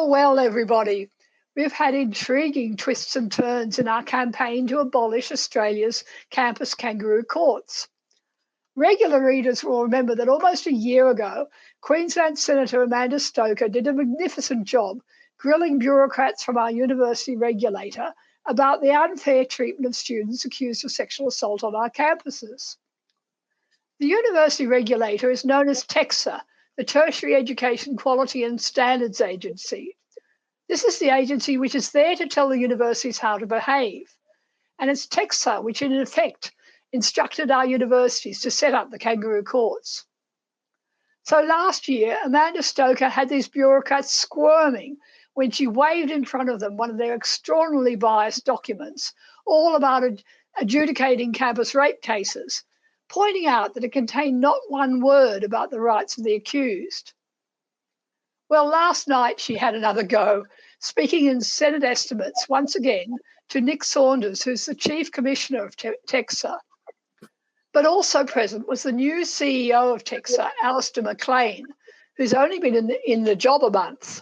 Well, everybody, we've had intriguing twists and turns in our campaign to abolish Australia's campus kangaroo courts. Regular readers will remember that almost a year ago, Queensland Senator Amanda Stoker did a magnificent job grilling bureaucrats from our university regulator about the unfair treatment of students accused of sexual assault on our campuses. The university regulator is known as TEQSA, the Tertiary Education Quality and Standards Agency. This is the agency which is there to tell the universities how to behave. And it's TEQSA which, in effect, instructed our universities to set up the kangaroo courts. So last year, Amanda Stoker had these bureaucrats squirming when she waved in front of them one of their extraordinarily biased documents, all about adjudicating campus rape cases, pointing out that it contained not one word about the rights of the accused. Well, last night she had another go, speaking in Senate estimates once again to Nick Saunders, who's the Chief Commissioner of TEQSA. But also present was the new CEO of TEQSA, Alistair McLean, who's only been in the job a month.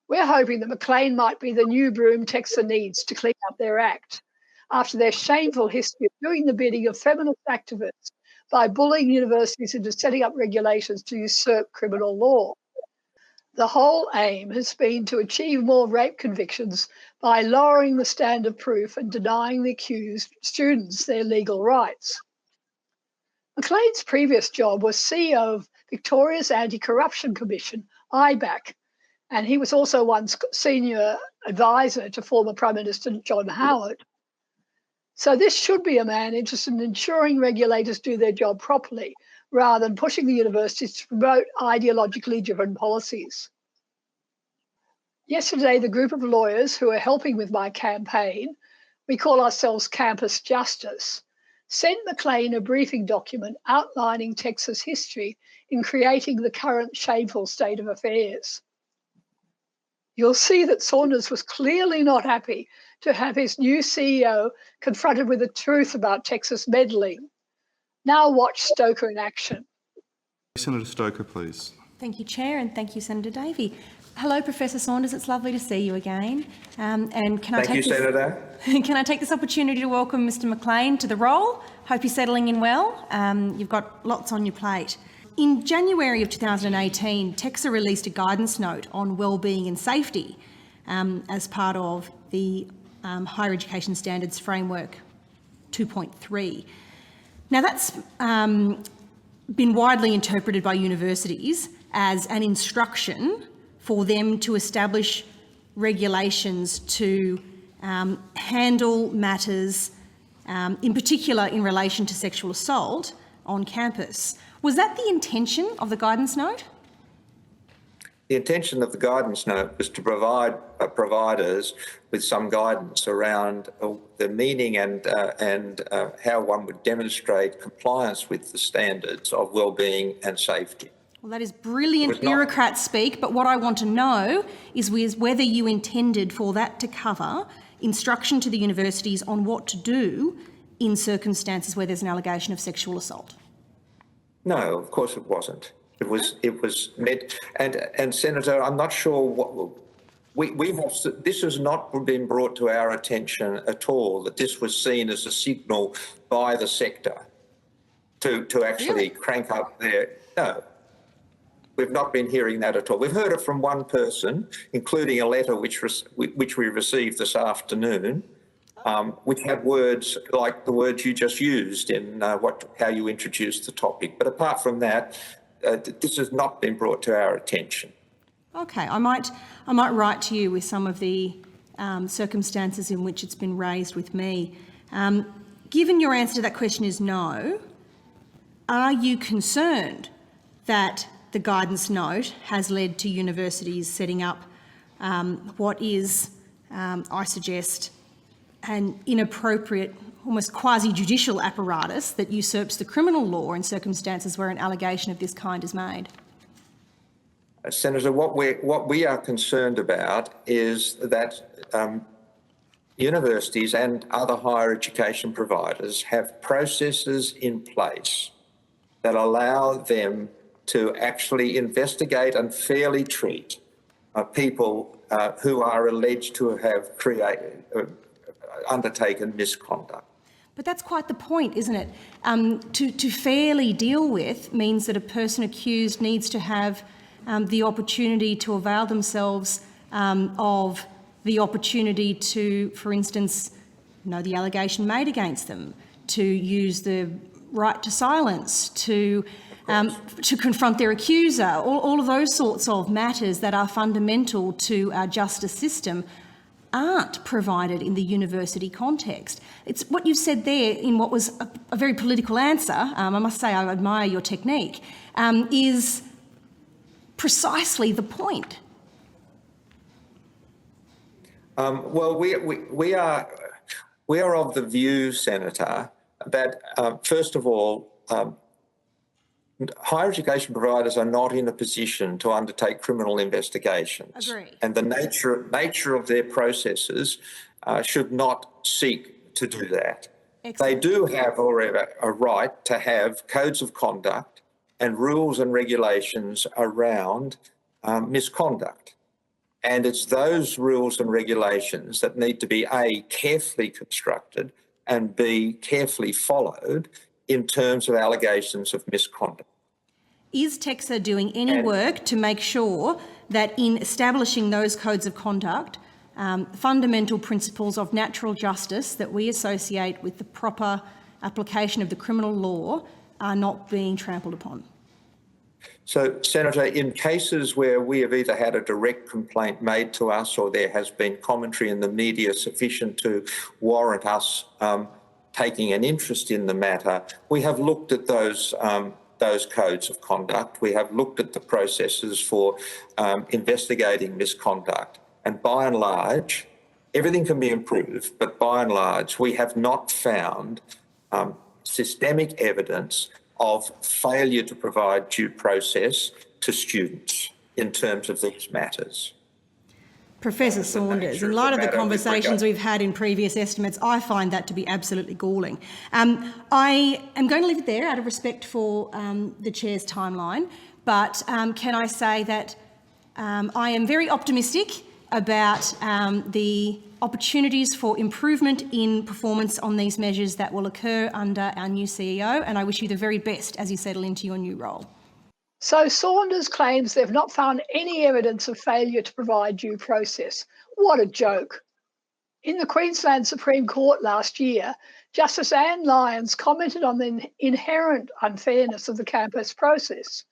We're hoping that McLean might be the new broom TEQSA needs to clean up their act after their shameful history of doing the bidding of feminist activists by bullying universities into setting up regulations to usurp criminal law. The whole aim has been to achieve more rape convictions by lowering the standard of proof and denying the accused students their legal rights. McLean's previous job was CEO of Victoria's Anti-Corruption Commission, IBAC, and he was also once senior advisor to former Prime Minister John Howard. So this should be a man interested in ensuring regulators do their job properly, rather than pushing the universities to promote ideologically driven policies. Yesterday, the group of lawyers who are helping with my campaign, we call ourselves Campus Justice, sent McLean a briefing document outlining TEQSA's history in creating the current shameful state of affairs. You'll see that Saunders was clearly not happy to have his new CEO confronted with the truth about TEQSA's meddling. Now watch Stoker in action. Senator Stoker, please. Thank you, Chair, and thank you, Senator Davey. Hello, Professor Saunders. It's lovely to see you again. And can I take Senator. Can I take this opportunity to welcome Mr. McLean to the role? Hope you're settling in well. You've got lots on your plate. In January of 2018, TEQSA released a guidance note on wellbeing and safety as part of the Higher Education Standards Framework 2.3. Now, that's been widely interpreted by universities as an instruction for them to establish regulations to handle matters, in particular in relation to sexual assault on campus. Was that the intention of the guidance note? The intention of the guidance note was to provide providers with some guidance around the meaning and how one would demonstrate compliance with the standards of wellbeing and safety. Well, that is brilliant bureaucrat speak, but what I want to know is whether you intended for that to cover instruction to the universities on what to do in circumstances where there's an allegation of sexual assault. No, of course it wasn't. It was meant, and Senator, I'm not sure what we have. This has not been brought to our attention at all. That this was seen as a signal by the sector to actually crank up their. No, we've not been hearing that at all. We've heard it from one person, including a letter which we received this afternoon, which had words like the words you just used in how you introduced the topic. But apart from that, this has not been brought to our attention. Okay, I might write to you with some of the circumstances in which it's been raised with me. Given your answer to that question is no, are you concerned that the guidance note has led to universities setting up what is, I suggest, an inappropriate, almost quasi-judicial apparatus that usurps the criminal law in circumstances where an allegation of this kind is made? Senator, what we are concerned about is that universities and other higher education providers have processes in place that allow them to actually investigate and fairly treat people who are alleged to have undertaken misconduct. But that's quite the point, isn't it? To fairly deal with means that a person accused needs to have the opportunity to avail themselves of the opportunity to, for instance, know the allegation made against them, to use the right to silence, to confront their accuser, all of those sorts of matters that are fundamental to our justice system aren't provided in the university context. It's what you've said there in what was a very political answer, I must say I admire your technique, is precisely the point. Well, we are of the view, Senator, that first of all, higher education providers are not in a position to undertake criminal investigations. Agree. And the nature of their processes should not seek to do that. Excellent. They do have, however, a right to have codes of conduct and rules and regulations around misconduct. And it's those rules and regulations that need to be A, carefully constructed, and B, carefully followed in terms of allegations of misconduct. Is TEQSA doing any work to make sure that in establishing those codes of conduct, fundamental principles of natural justice that we associate with the proper application of the criminal law are not being trampled upon? So, Senator, in cases where we have either had a direct complaint made to us or there has been commentary in the media sufficient to warrant us taking an interest in the matter, we have looked at those codes of conduct. We have looked at the processes for investigating misconduct. And by and large, everything can be improved, but by and large, we have not found systemic evidence of failure to provide due process to students in terms of these matters. Professor Saunders, in light of the conversations we've had in previous estimates, I find that to be absolutely galling. I am going to leave it there out of respect for the Chair's timeline, but can I say that I am very optimistic about the opportunities for improvement in performance on these measures that will occur under our new CEO, and I wish you the very best as you settle into your new role. So Saunders claims they've not found any evidence of failure to provide due process. What a joke. In the Queensland Supreme Court last year, Justice Anne Lyons commented on the inherent unfairness of the campus process.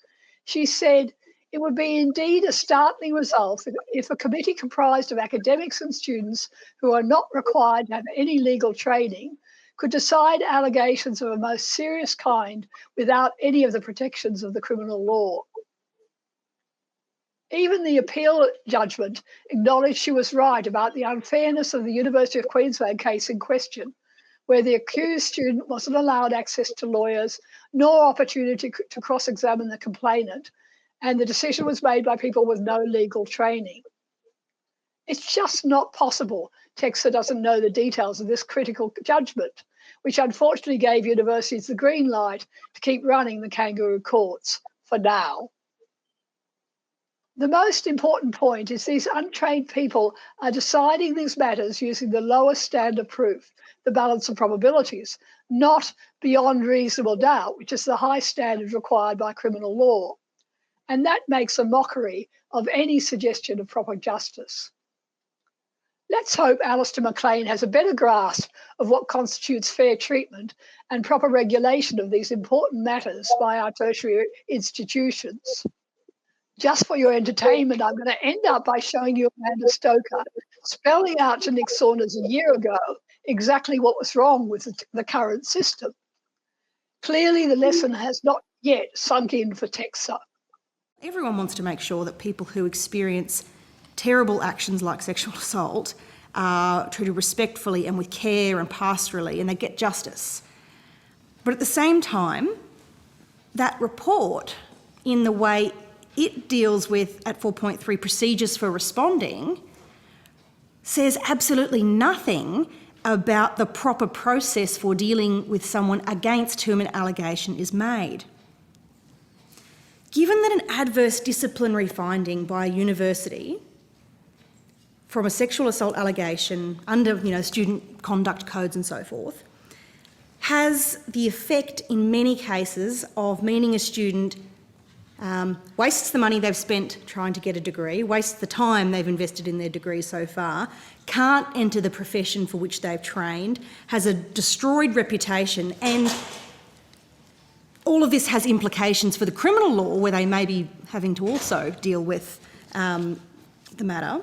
She said, "It would be indeed a startling result if a committee comprised of academics and students who are not required to have any legal training could decide allegations of a most serious kind without any of the protections of the criminal law." Even the appeal judgment acknowledged she was right about the unfairness of the University of Queensland case in question, where the accused student wasn't allowed access to lawyers nor opportunity to cross-examine the complainant, and the decision was made by people with no legal training. It's just not possible TEQSA doesn't know the details of this critical judgment, which unfortunately gave universities the green light to keep running the Kangaroo courts for now. The most important point is these untrained people are deciding these matters using the lowest standard of proof, the balance of probabilities, not beyond reasonable doubt, which is the high standard required by criminal law. And that makes a mockery of any suggestion of proper justice. Let's hope Alistair McLean has a better grasp of what constitutes fair treatment and proper regulation of these important matters by our tertiary institutions. Just for your entertainment, I'm going to end up by showing you Amanda Stoker spelling out to Nick Saunders a year ago exactly what was wrong with the current system. Clearly, the lesson has not yet sunk in for TEQSA. Everyone wants to make sure that people who experience terrible actions like sexual assault are treated respectfully and with care and pastorally, and they get justice. But at the same time, that report, in the way it deals with at 4.3 procedures for responding, says absolutely nothing about the proper process for dealing with someone against whom an allegation is made. Given that an adverse disciplinary finding by a university from a sexual assault allegation under, student conduct codes and so forth, has the effect in many cases of meaning a student wastes the money they've spent trying to get a degree, wastes the time they've invested in their degree so far, can't enter the profession for which they've trained, has a destroyed reputation, and all of this has implications for the criminal law where they may be having to also deal with the matter.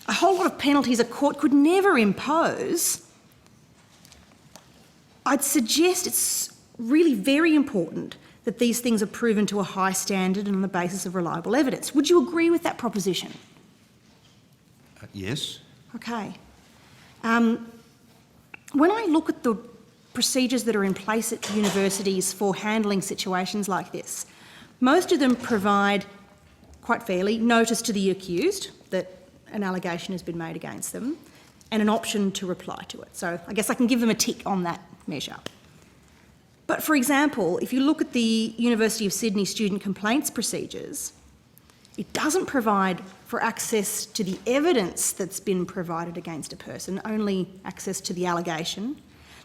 A whole lot of penalties a court could never impose. I'd suggest it's really very important that these things are proven to a high standard and on the basis of reliable evidence. Would you agree with that proposition? Yes. Okay. When I look at the procedures that are in place at universities for handling situations like this, most of them provide, quite fairly, notice to the accused that an allegation has been made against them and an option to reply to it. So I guess I can give them a tick on that measure. But for example, if you look at the University of Sydney student complaints procedures, it doesn't provide for access to the evidence that's been provided against a person, only access to the allegation.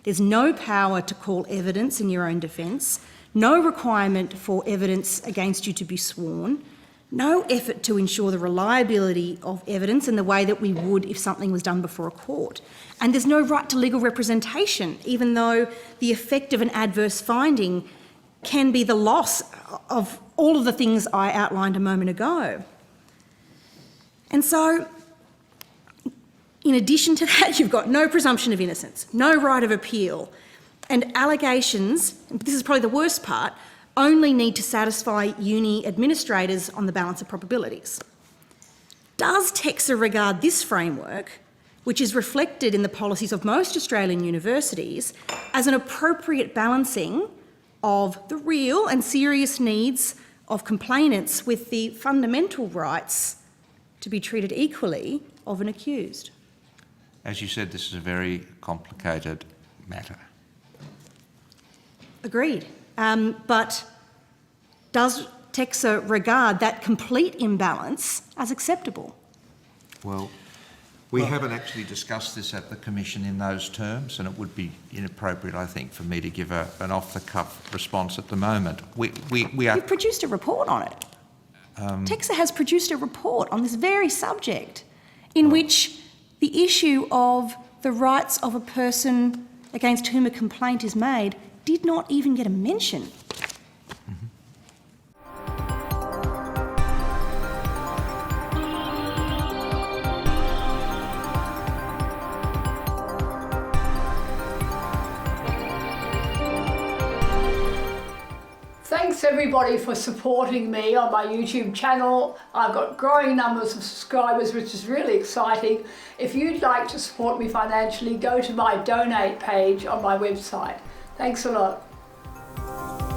There's no power to call evidence in your own defence, no requirement for evidence against you to be sworn, no effort to ensure the reliability of evidence in the way that we would if something was done before a court. And there's no right to legal representation, even though the effect of an adverse finding can be the loss of all of the things I outlined a moment ago. And so, in addition to that, you've got no presumption of innocence, no right of appeal, and allegations, and this is probably the worst part, only need to satisfy uni administrators on the balance of probabilities. Does TEQSA regard this framework, which is reflected in the policies of most Australian universities, as an appropriate balancing of the real and serious needs of complainants with the fundamental rights to be treated equally of an accused? As you said, this is a very complicated matter. Agreed. But does TEQSA regard that complete imbalance as acceptable? Well, we haven't actually discussed this at the Commission in those terms, and it would be inappropriate, I think, for me to give an off-the-cuff response at the moment. We are... You've produced a report on it. TEQSA has produced a report on this very subject in which the issue of the rights of a person against whom a complaint is made did not even get a mention. Thanks everybody for supporting me on my YouTube channel. I've got growing numbers of subscribers, which is really exciting. If you'd like to support me financially, go to my donate page on my website. Thanks a lot.